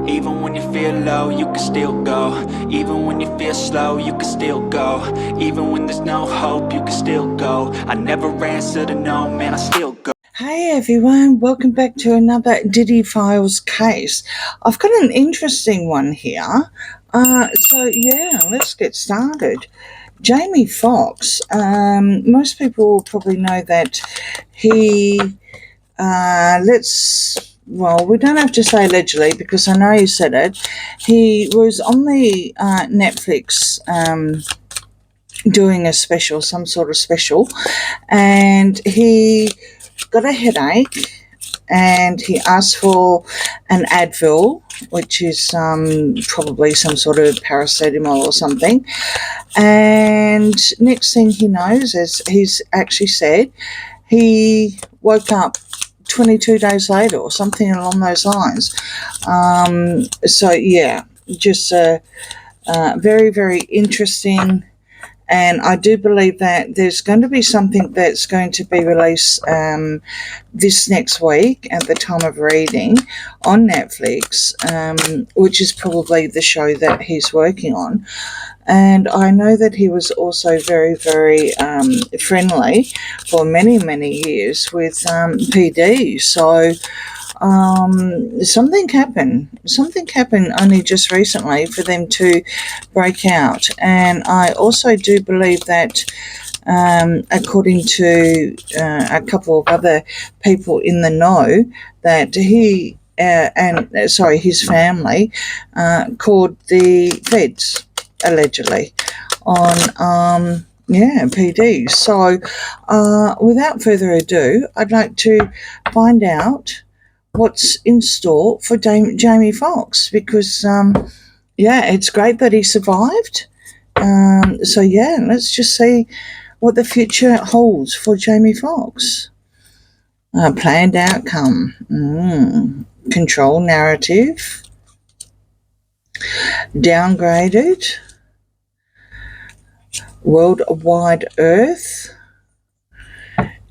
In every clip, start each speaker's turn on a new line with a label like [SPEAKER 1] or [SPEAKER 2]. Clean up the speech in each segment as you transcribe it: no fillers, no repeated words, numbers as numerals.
[SPEAKER 1] Even when you feel low, you can still go. Even when you feel slow, you can still go. Even when there's no hope, you can still go. I never answer to no, man, I still go.
[SPEAKER 2] Hey everyone, welcome back to another Diddy Files case. I've got an interesting one here. Let's get started. Jamie Foxx, most people probably know that he, we don't have to say allegedly because I know you said it. He was on the Netflix doing a special, some sort of special, and he got a headache and he asked for an Advil, which is probably some sort of paracetamol or something. And next thing he knows, as he's actually said, he woke up 22 days later or something along those lines. Just very, very interesting. And I do believe that there's going to be something that's going to be released this next week at the time of reading on Netflix, which is probably the show that he's working on. And I know that he was also very, very friendly for many, many years with PD. So something happened only just recently for them to break out. And I also do believe that according to a couple of other people in the know, that his family called the feds allegedly on PD. So without further ado, I'd like to find out what's in store for Jamie Foxx, because it's great that he survived. Let's just see what the future holds for Jamie Foxx. Planned outcome, control narrative, downgraded, worldwide earth,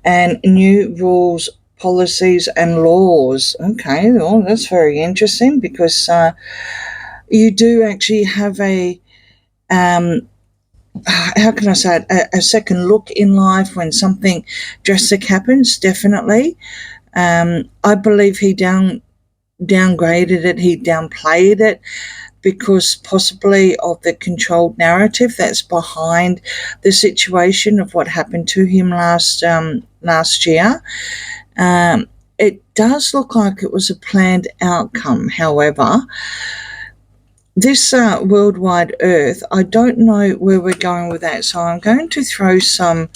[SPEAKER 2] and new rules, policies and laws. Okay, well, that's very interesting because you do actually have a how can I say it, a second look in life when something drastic happens. Definitely. I believe he downgraded it, he downplayed it, because possibly of the controlled narrative that's behind the situation of what happened to him last year. It does look like it was a planned outcome. However, this worldwide earth, I don't know where we're going with that, so I'm going to throw some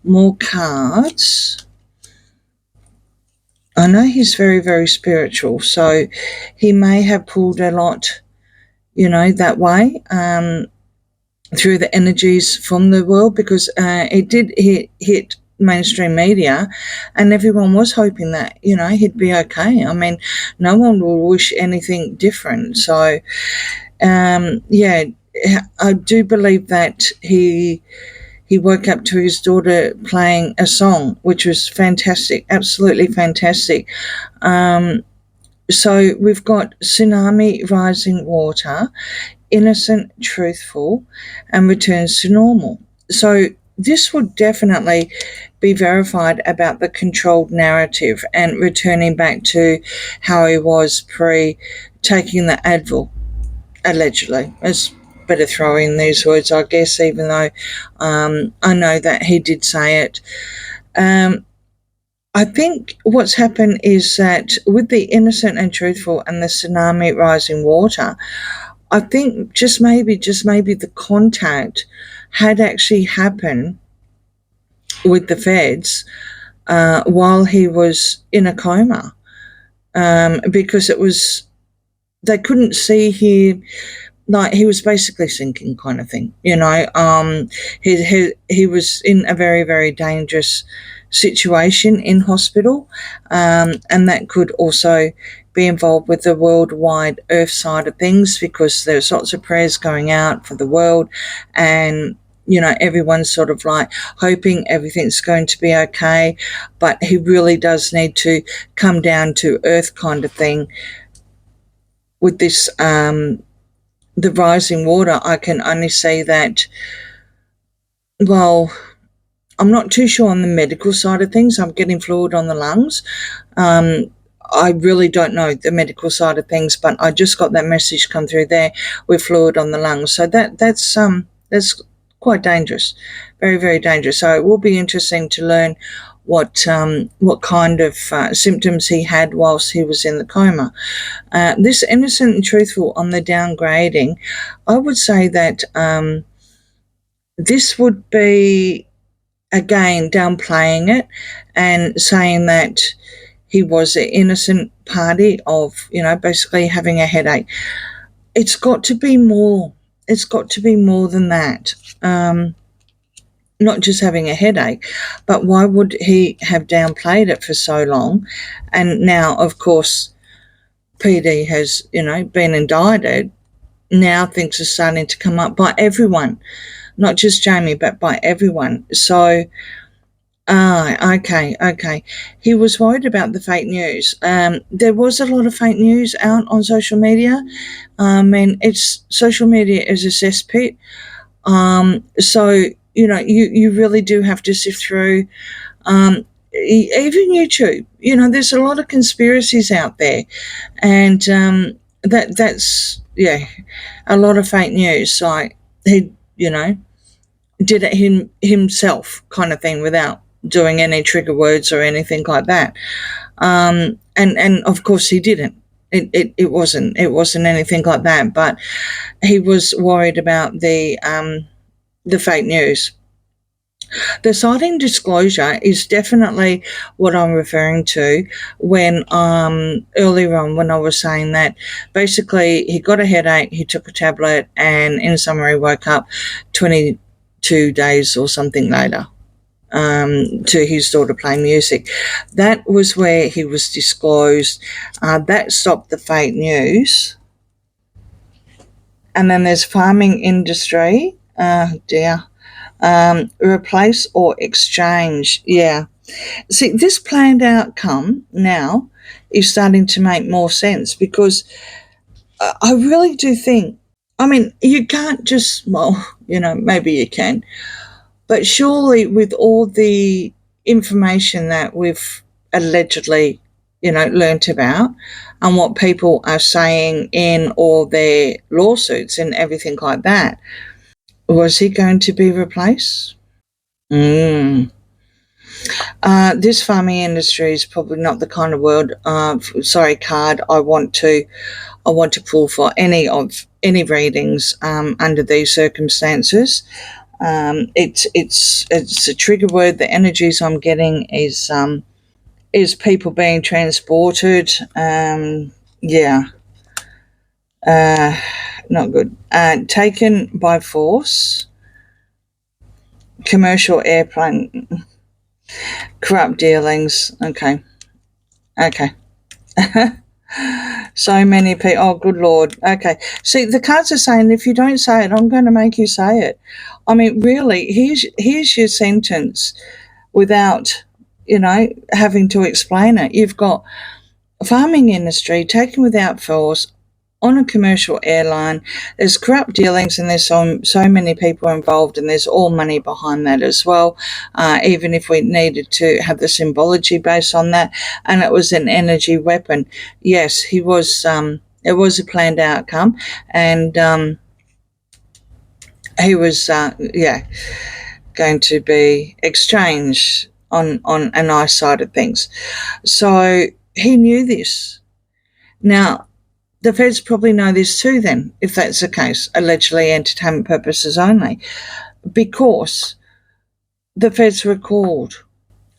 [SPEAKER 2] more cards. I know he's very, very spiritual, so he may have pulled a lot, that way, through the energies from the world, because it did hit mainstream media and everyone was hoping that, he'd be okay. I mean, no one will wish anything different. So, I do believe that he woke up to his daughter playing a song, which was fantastic, absolutely fantastic. So we've got tsunami, rising water, innocent, truthful, and returns to normal. So this would definitely be verified about the controlled narrative and returning back to how he was pre taking the Advil, allegedly. It's better throw in these words, I guess, even though I know that he did say it. I think what's happened is that with the innocent and truthful and the tsunami, rising water, I think just maybe the contact had actually happened with the feds while he was in a coma, because they couldn't see him, like he was basically sinking, kind of thing. He was in a very, very dangerous situation in hospital, and that could also be involved with the worldwide earth side of things, because there's lots of prayers going out for the world, and everyone's sort of like hoping everything's going to be okay, but he really does need to come down to earth, kind of thing, with this, the rising water, I can only say that, well, I'm not too sure on the medical side of things. I'm getting fluid on the lungs. I really don't know the medical side of things, but I just got that message come through there with fluid on the lungs. So that's quite dangerous, very, very dangerous. So it will be interesting to learn what kind of symptoms he had whilst he was in the coma. This innocent and truthful on the downgrading, I would say that this would be, again, downplaying it and saying that he was an innocent party of, basically having a headache. It's got to be more. It's got to be more than that. Not just having a headache, but why would he have downplayed it for so long? And now, of course, PD has, been indicted. Now things are starting to come up by everyone, not just Jamie, but by everyone. So, okay. He was worried about the fake news. There was a lot of fake news out on social media. And social media is a cesspit. So, you really do have to sift through. Even YouTube, there's a lot of conspiracies out there, and that's a lot of fake news. Like he, did it himself, kind of thing, without doing any trigger words or anything like that. And of course he didn't. It wasn't anything like that. But he was worried about the fake news. The citing disclosure is definitely what I'm referring to when earlier on when I was saying that basically he got a headache, he took a tablet, and in summary woke up 22 days or something later to his daughter playing music. That was where he was disclosed. That stopped the fake news. And then there's farming industry. Dear. Replace or exchange. Yeah. See, this planned outcome now is starting to make more sense because I really do think, you can't just, maybe you can, but surely with all the information that we've allegedly, learnt about and what people are saying in all their lawsuits and everything like that, was he going to be replaced? This farming industry is probably not the kind of card I want to pull for any readings under these circumstances. It's a trigger word. The energies I'm getting is people being transported. Not good. Taken by force. Commercial airplane. Corrupt dealings. Okay. So many people. Oh, good Lord. Okay. See, the cards are saying if you don't say it, I'm going to make you say it. Really, here's your sentence without, having to explain it. You've got farming industry taken without force on a commercial airline. There's corrupt dealings and there's so many people involved and there's all money behind that as well, even if we needed to have the symbology based on that, and it was an energy weapon. Yes, he was, it was a planned outcome, and he was, going to be exchanged on a nice side of things. So he knew this. Now, the feds probably know this too then, if that's the case, allegedly entertainment purposes only, because the feds were called,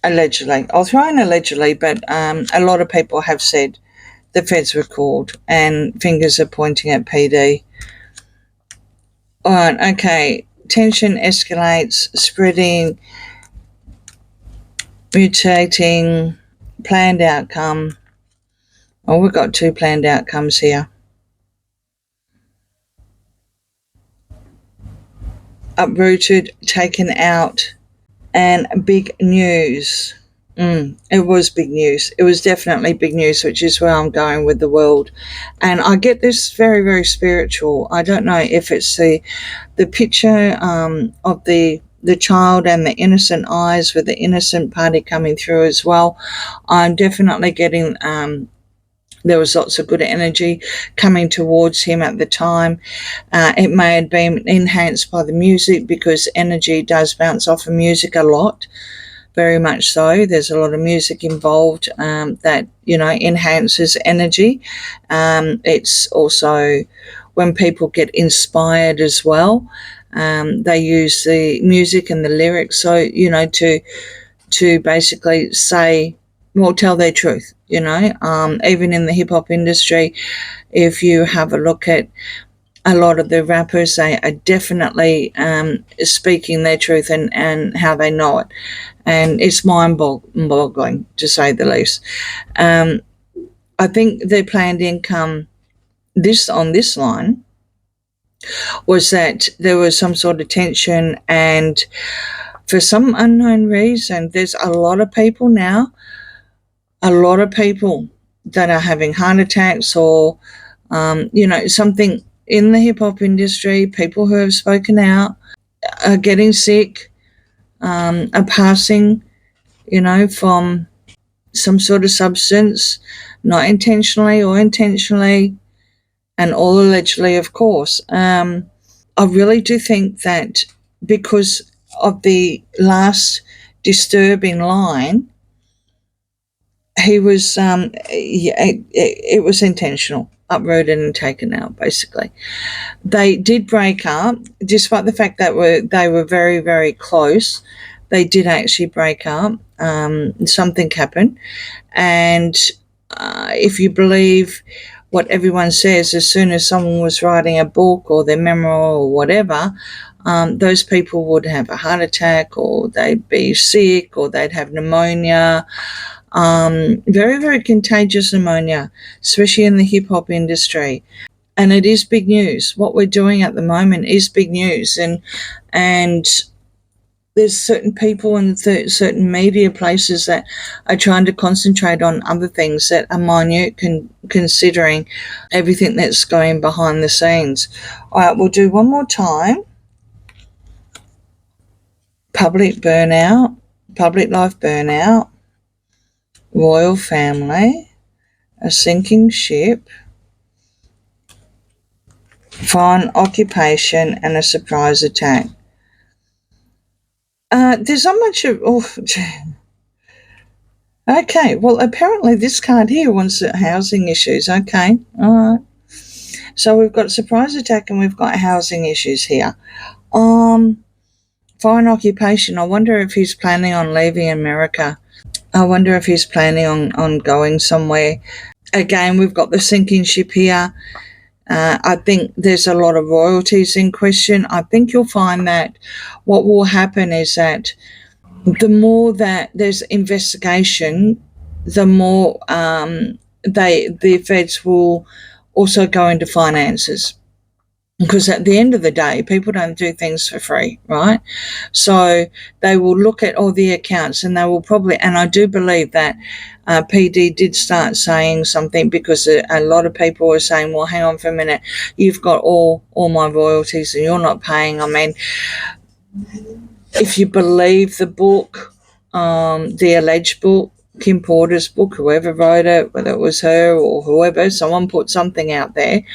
[SPEAKER 2] allegedly. I'll throw in allegedly, but a lot of people have said the feds were called and fingers are pointing at PD. All right, okay. Tension escalates, spreading, mutating, planned outcome. Oh, we've got two planned outcomes here. Uprooted, taken out, and big news. It was big news. It was definitely big news, which is where I'm going with the world. And I get this very, very spiritual. I don't know if it's the picture of the child and the innocent eyes with the innocent party coming through as well. I'm definitely getting there was lots of good energy coming towards him at the time. It may have been enhanced by the music, because energy does bounce off of music a lot, very much so. There's a lot of music involved that, enhances energy. It's also when people get inspired as well. They use the music and the lyrics, so, to basically say, well, tell their truth, even in the hip hop industry. If you have a look at a lot of the rappers, they are definitely speaking their truth and how they know it. And it's mind-boggling, to say the least. I think their planned income on this line was that there was some sort of tension, and for some unknown reason, there's a lot of people that are having heart attacks, or something in the hip hop industry. People who have spoken out are getting sick, are passing, from some sort of substance, not intentionally or intentionally, and all allegedly, of course. I really do think that because of the last disturbing line, he was, it was intentional, uprooted and taken out, basically. They did break up, despite the fact that they were very, very close. They did actually break up. Something happened. And if you believe what everyone says, as soon as someone was writing a book or their memoir or whatever, those people would have a heart attack, or they'd be sick, or they'd have pneumonia. Very, very contagious pneumonia, especially in the hip hop industry. And it is big news. What we're doing at the moment is big news. And there's certain people and certain media places that are trying to concentrate on other things that are minute, considering everything that's going behind the scenes. All right, we'll do one more time. Public burnout, public life burnout, royal family, a sinking ship, foreign occupation, and a surprise attack. There's not much of... Okay, well, apparently this card here wants housing issues. Okay, all right. So we've got surprise attack and we've got housing issues here. Foreign occupation. I wonder if he's planning on leaving America. I wonder if he's planning on going somewhere. Again, we've got the sinking ship here. I think there's a lot of royalties in question. I think you'll find that what will happen is that the more that there's investigation, the more the feds will also go into finances. Because at the end of the day, people don't do things for free, right? So they will look at all the accounts, and they will probably, and I do believe that PD did start saying something, because a lot of people were saying, well, hang on for a minute, you've got all my royalties and you're not paying. I mean, if you believe the book, the alleged book, Kim Porter's book, whoever wrote it, whether it was her or whoever, someone put something out there.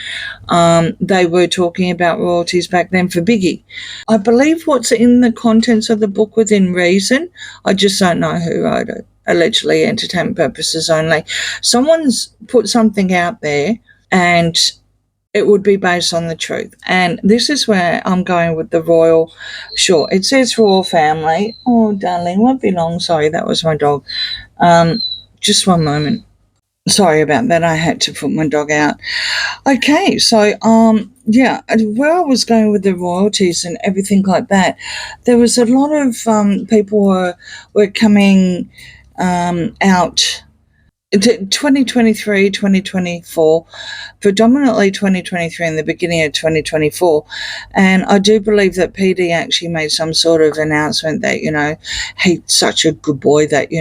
[SPEAKER 2] They were talking about royalties back then for Biggie. I believe what's in the contents of the book within reason. I just don't know who wrote it. Allegedly, entertainment purposes only. Someone's put something out there, and it would be based on the truth. And this is where I'm going with the royal. Sure, it says royal family. Oh, darling, won't be long. Sorry, that was my dog. Just one moment. Sorry about that. I had to put my dog out. Okay, so yeah, where I was going with the royalties and everything like that, there was a lot of people were coming out 2023, 2024, predominantly 2023 and the beginning of 2024. And I do believe that PD actually made some sort of announcement that, he's such a good boy that,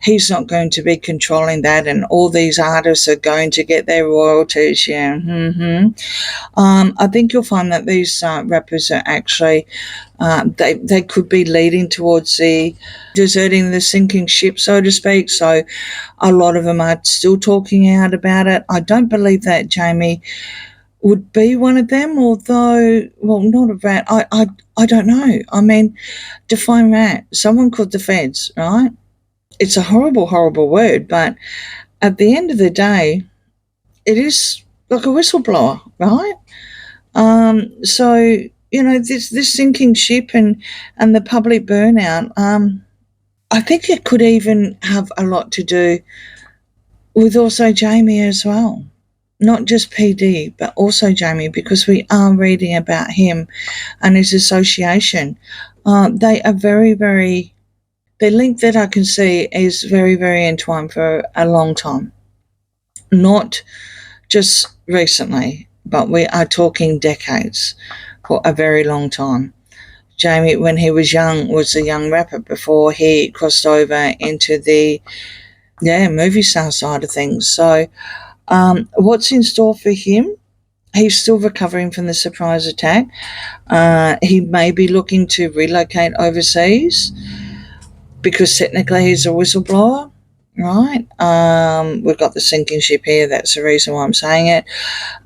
[SPEAKER 2] he's not going to be controlling that and all these artists are going to get their royalties. Yeah. I think you'll find that these rappers are actually, they could be leading towards the deserting the sinking ship, so to speak. So a lot of them are still talking out about it. I don't believe that Jamie would be one of them, although, well, not a rat. I don't know. I mean, define rat. Someone called the feds, right? It's a horrible, horrible word, but at the end of the day, it is like a whistleblower, right? So, this sinking ship and the public burnout, I think it could even have a lot to do with also Jamie as well. Not just PD, but also Jamie, because we are reading about him and his association. They are very, very, the link that I can see is very, very entwined for a long time. Not just recently, but we are talking decades, for a very long time. Jamie, when he was young, was a young rapper before he crossed over into the movie star side of things. So what's in store for him? He's still recovering from the surprise attack. He may be looking to relocate overseas because technically he's a whistleblower, right? We've got the sinking ship here. That's the reason why I'm saying it.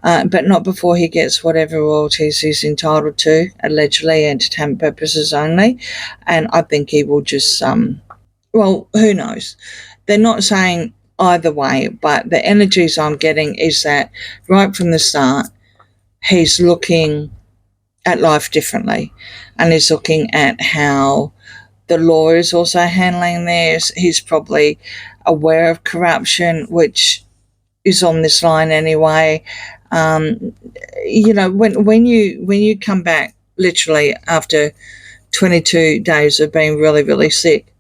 [SPEAKER 2] But not before he gets whatever royalties he's entitled to, allegedly, entertainment purposes only. And I think he will just, well, who knows? They're not saying either way, but the energies I'm getting is that right from the start, he's looking at life differently and he's looking at how the law is also handling this. He's probably aware of corruption, which is on this line anyway. When you come back literally after 22 days of being really, really sick,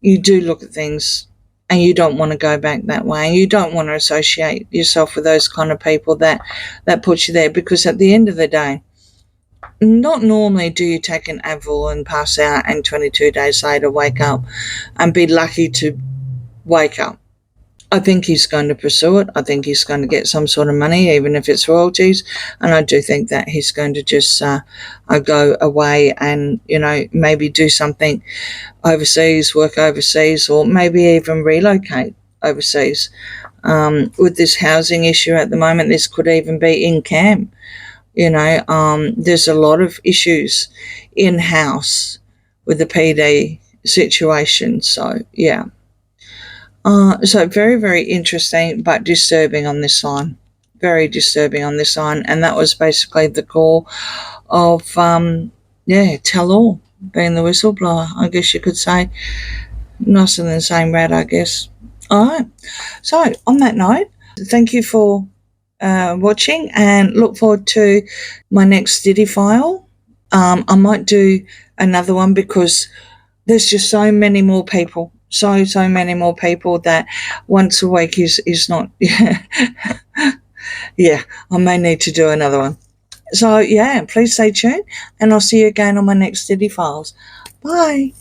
[SPEAKER 2] you do look at things and you don't want to go back that way. And you don't want to associate yourself with those kind of people that put you there, because at the end of the day, not normally do you take an Advil and pass out and 22 days later wake up and be lucky to wake up. I think he's going to pursue it. I think he's going to get some sort of money, even if it's royalties. And I do think that he's going to just go away and, maybe do something overseas, work overseas, or maybe even relocate overseas. With this housing issue at the moment, this could even be in camp. There's a lot of issues in-house with the PD situation. So, yeah. So very, very interesting, but disturbing on this line. Very disturbing on this line. And that was basically the core of, tell all, being the whistleblower, I guess you could say. Nicer than saying rat, I guess. All right. So, on that note, thank you for watching and look forward to my next Diddy file. I might do another one because there's just so many more people. So many more people that once a week is not, yeah, I may need to do another one. So, yeah, please stay tuned and I'll see you again on my next Diddy Files. Bye.